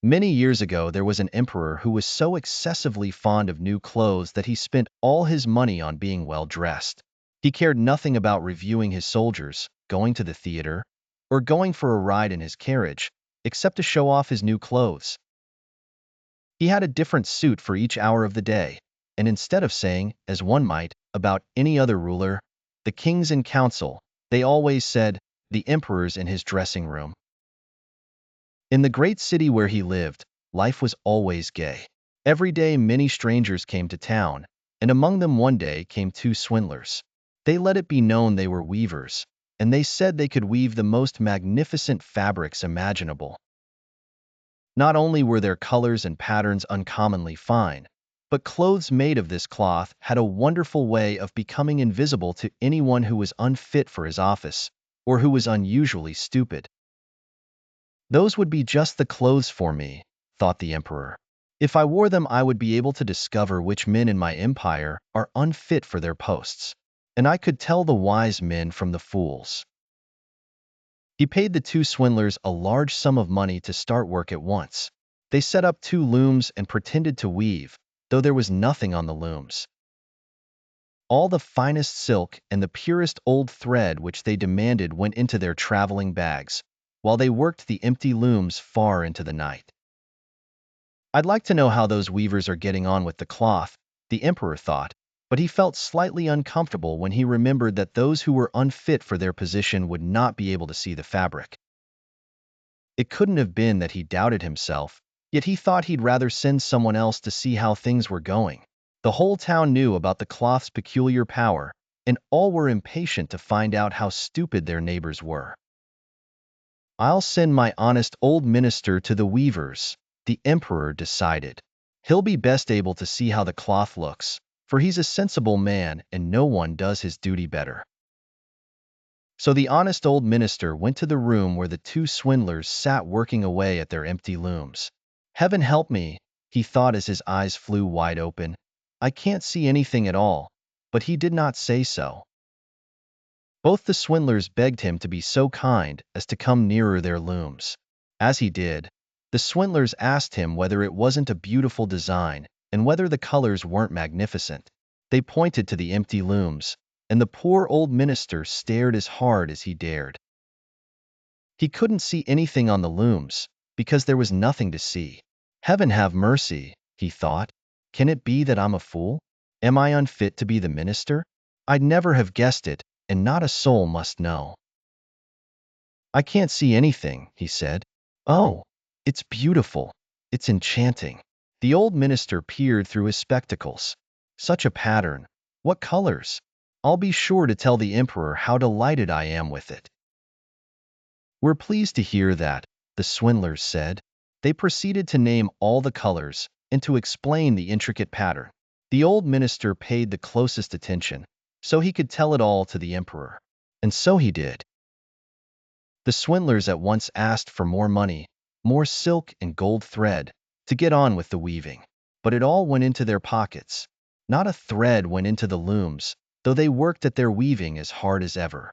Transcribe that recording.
Many years ago, there was an emperor who was so excessively fond of new clothes that he spent all his money on being well dressed. He cared nothing about reviewing his soldiers, going to the theater, or going for a ride in his carriage, except to show off his new clothes. He had a different suit for each hour of the day, and instead of saying, as one might, about any other ruler, the kings in council, they always said, the emperor's in his dressing room. In the great city where he lived, life was always gay. Every day many strangers came to town, and among them one day came two swindlers. They let it be known they were weavers, and they said they could weave the most magnificent fabrics imaginable. Not only were their colors and patterns uncommonly fine, but clothes made of this cloth had a wonderful way of becoming invisible to anyone who was unfit for his office, or who was unusually stupid. Those would be just the clothes for me, thought the emperor. If I wore them, I would be able to discover which men in my empire are unfit for their posts, and I could tell the wise men from the fools. He paid the two swindlers a large sum of money to start work at once. They set up two looms and pretended to weave, though there was nothing on the looms. All the finest silk and the purest old thread which they demanded went into their traveling bags, while they worked the empty looms far into the night. I'd like to know how those weavers are getting on with the cloth, the emperor thought, but he felt slightly uncomfortable when he remembered that those who were unfit for their position would not be able to see the fabric. It couldn't have been that he doubted himself, yet he thought he'd rather send someone else to see how things were going. The whole town knew about the cloth's peculiar power, and all were impatient to find out how stupid their neighbors were. I'll send my honest old minister to the weavers, the emperor decided. He'll be best able to see how the cloth looks, for he's a sensible man and no one does his duty better. So the honest old minister went to the room where the two swindlers sat working away at their empty looms. Heaven help me, he thought as his eyes flew wide open. I can't see anything at all, but he did not say so. Both the swindlers begged him to be so kind as to come nearer their looms. As he did, the swindlers asked him whether it wasn't a beautiful design and whether the colors weren't magnificent. They pointed to the empty looms, and the poor old minister stared as hard as he dared. He couldn't see anything on the looms, because there was nothing to see. Heaven have mercy, he thought. Can it be that I'm a fool? Am I unfit to be the minister? I'd never have guessed it, and not a soul must know. I can't see anything, he said. Oh, it's beautiful. It's enchanting. The old minister peered through his spectacles. Such a pattern. What colors? I'll be sure to tell the emperor how delighted I am with it. We're pleased to hear that, the swindlers said. They proceeded to name all the colors and to explain the intricate pattern. The old minister paid the closest attention, so he could tell it all to the emperor. And so he did. The swindlers at once asked for more money, more silk and gold thread, to get on with the weaving. But it all went into their pockets. Not a thread went into the looms, though they worked at their weaving as hard as ever.